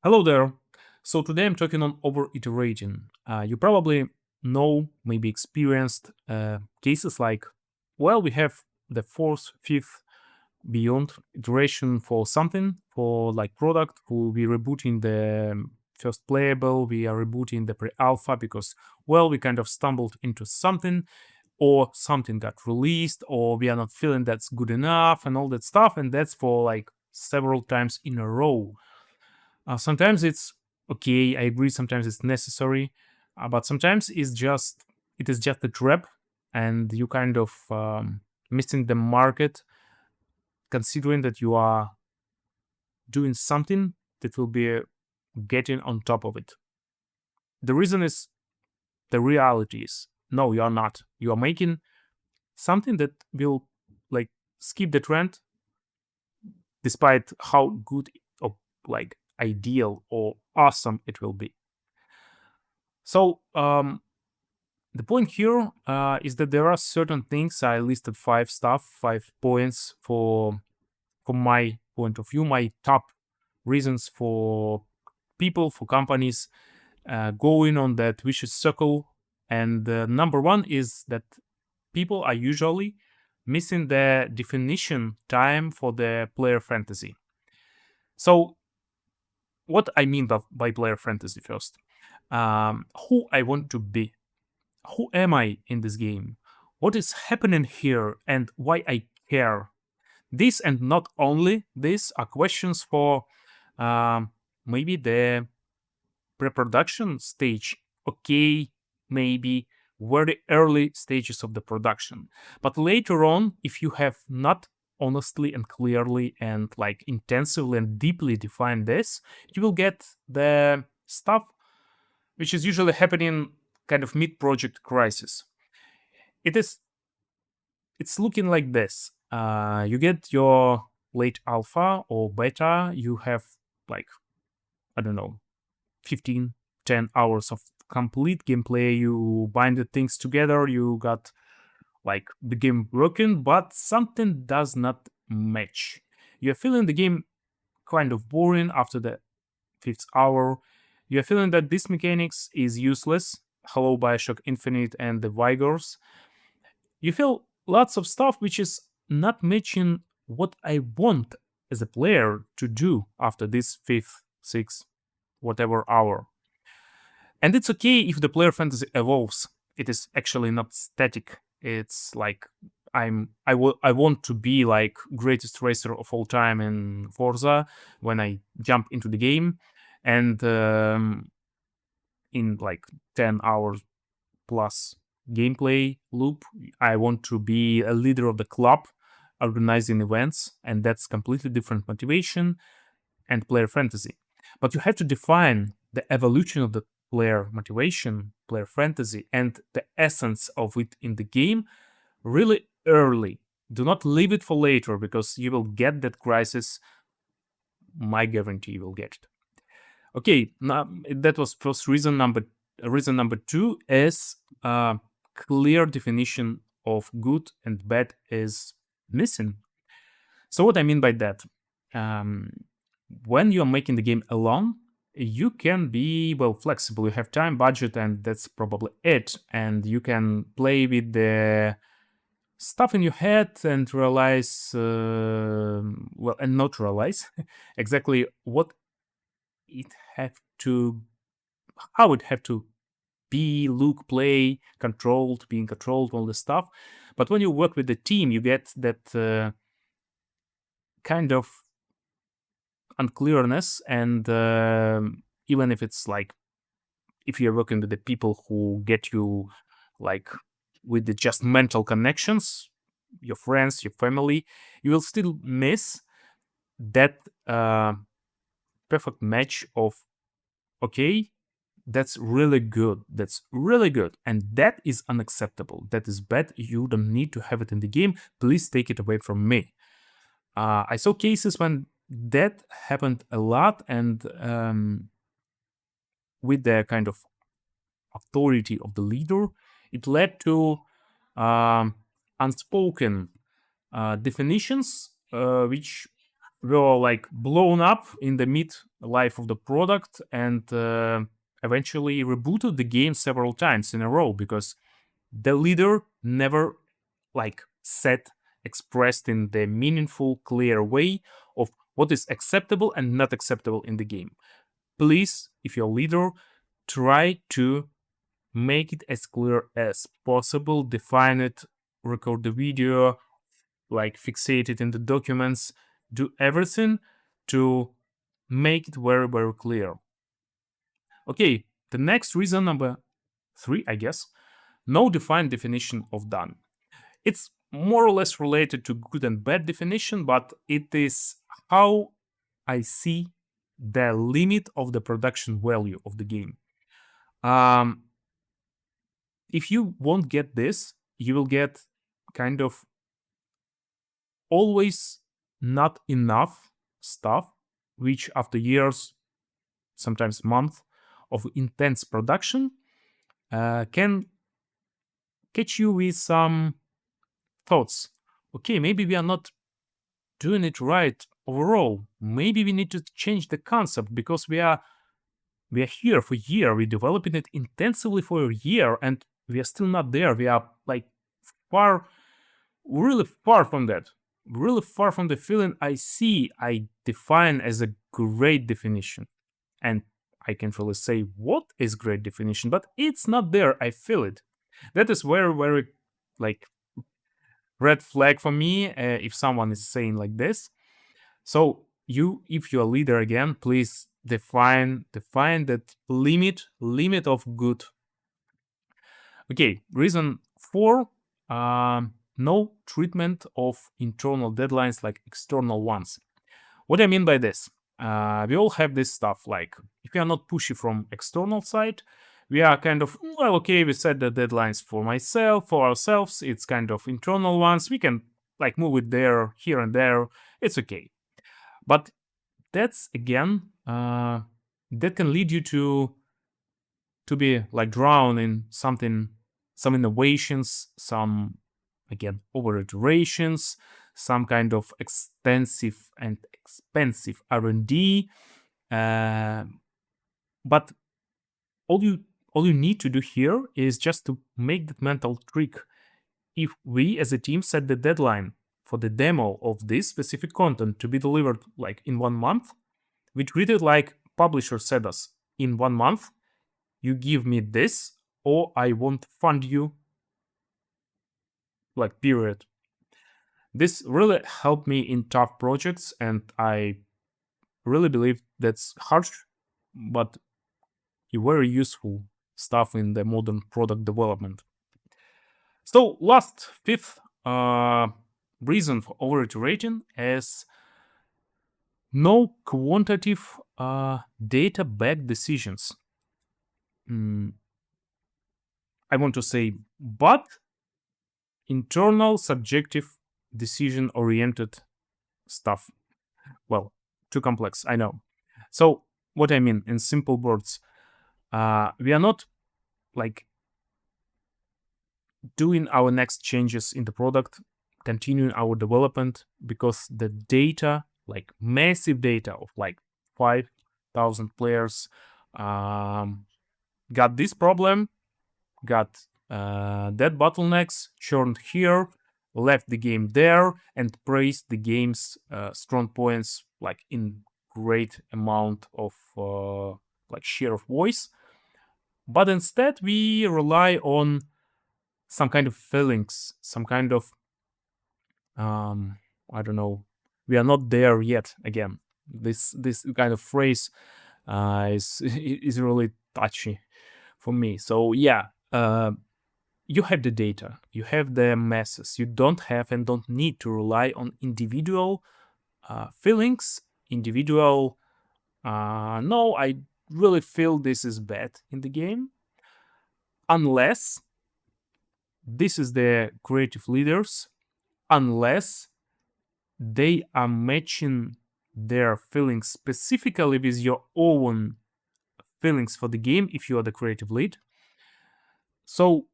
Hello there. So today I'm talking on over iterating. You probably know, maybe experienced cases like, well, we have the fourth, fifth, beyond iteration for something, for like product. We rebooting the first playable, we are rebooting the pre-alpha because, well, we kind of stumbled into something, or something got released, or we are not feeling that's good enough, and all that stuff, and that's for like several times in a row. Sometimes it's okay. I agree. Sometimes it's necessary, but sometimes it is just a trap, and you kind of missing the market, considering that you are doing something that will be getting on top of it. The reason is the reality is no, you are not. You are making something that will like skip the trend, despite how good or like ideal or awesome it will be. So the point here is that there are certain things. I listed five points for from my point of view, my top reasons for people, for companies going on that vicious circle. And number one is that people are usually missing the definition time for the player fantasy. So what I mean by player fantasy first, who I want to be, who am I in this game? What is happening here and why I care? This and not only this are questions for um, maybe the pre-production stage. Okay, maybe very early stages of the production. But later on, if you have not honestly and clearly and like intensively and deeply defined this, you will get the stuff which is usually happening kind of mid-project crisis. It is it's looking like this. You get your late alpha or beta, you have like, I don't know, 15, 10 hours of complete gameplay. You bind the things together, you got like the game working, but something does not match. You're feeling the game kind of boring after the fifth hour. You're feeling that this mechanics is useless. Hello, Bioshock Infinite and the Vigors. You feel lots of stuff which is not matching what I want as a player to do after this fifth, sixth, whatever hour. And it's okay if the player fantasy evolves. It is actually not static. It's like I want to be like greatest racer of all time in Forza when I jump into the game, and in like 10 hours plus gameplay loop. I want to be a leader of the club, organizing events, and that's completely different motivation and player fantasy. But you have to define the evolution of the player motivation, player fantasy, and the essence of it in the game really early. Do not leave it for later because you will get that crisis. My guarantee you will get it. Okay, now that was first reason. Reason number two is clear definition of good and bad is missing. So what I mean by that, um, when you're making the game alone, you can be well flexible. You have time, budget, and that's probably it. And you can play with the stuff in your head and realize, well, and not realize exactly what it have to, how it have to be, look, play, controlled, being controlled, all this stuff. But when you work with the team, you get that kind of unclearness, and even if it's like if you're working with the people who get you like with the just mental connections, your friends, your family, you will still miss that perfect match of okay, that's really good, that's really good, and that is unacceptable, that is bad, you don't need to have it in the game, please take it away from me. I saw cases when that happened a lot, and with the kind of authority of the leader, it led to um, unspoken definitions, which were like blown up in the mid life of the product and eventually rebooted the game several times in a row because the leader never like said expressed in the meaningful clear way of what is acceptable and not acceptable in the game. Please, if you're a leader, try to make it as clear as possible, define it, record the video, like fixate it in the documents, do everything to make it very, very clear. Okay, the next reason, number three, I guess, no defined definition of done. It's more or less related to good and bad definition, but it is how I see the limit of the production value of the game. Um, if you won't get this, you will get kind of always not enough stuff, which after years, sometimes months of intense production, can catch you with some thoughts. Okay, maybe we are not doing it right overall. Maybe we need to change the concept because we are here for a year. We're developing it intensively for a year, and we are still not there. We are like far, really far from that. Really far from the feeling I define as a great definition. And I can't really say what is great definition, but it's not there. I feel it. That is very, very like red flag for me if someone is saying like this. So you, if you're a leader again, please define that limit of good. Okay, reason four, no treatment of internal deadlines like external ones. What I mean by this, we all have this stuff like if we are not pushy from external side, we are kind of well, okay, we set the deadlines for myself, for ourselves. It's kind of internal ones. We can like move it there, here and there. It's okay. But that's again that can lead you to be like drowned in something, some innovations, some again over iterations, some kind of extensive and expensive R&D. uh, but all you need to do here is just to make that mental trick. If we as a team set the deadline for the demo of this specific content to be delivered like in 1 month, we treat it like publisher said us in 1 month, you give me this or I won't fund you, like period. This really helped me in tough projects, and I really believe that's harsh but very useful stuff in the modern product development. So last fifth reason for over iterating is no quantitative data backed decisions. Mm, I want to say, but internal subjective decision oriented stuff. Well, too complex, I know. So, what I mean in simple words, we are not like doing our next changes in the product, continuing our development because the data, like massive data of like 5,000 players, got this problem, got that bottlenecks, churned here, left the game there, and praised the game's strong points like in great amount of like share of voice. But instead, we rely on some kind of feelings, some kind of I don't know. We are not there yet. Again, this kind of phrase is is really touchy for me. So yeah, you have the data, you have the masses. You don't have and don't need to rely on individual feelings, individual. No, I really feel this is bad in the game, unless this is the creative leaders, unless they are matching their feelings specifically with your own feelings for the game if you are the creative lead. So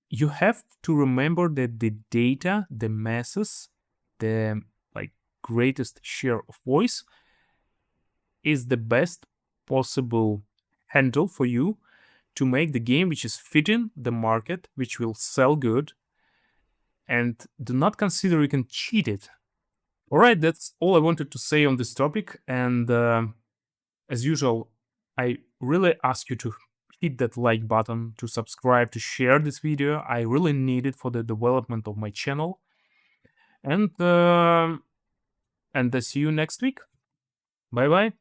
you have to remember that the data, the masses, the like greatest share of voice is the best possible handle for you to make the game which is fitting the market, which will sell good, and do not consider you can cheat it. All right, that's all I wanted to say on this topic. And as usual, I really ask you to hit that like button, to subscribe, to share this video. I really need it for the development of my channel. And I see you next week. Bye bye.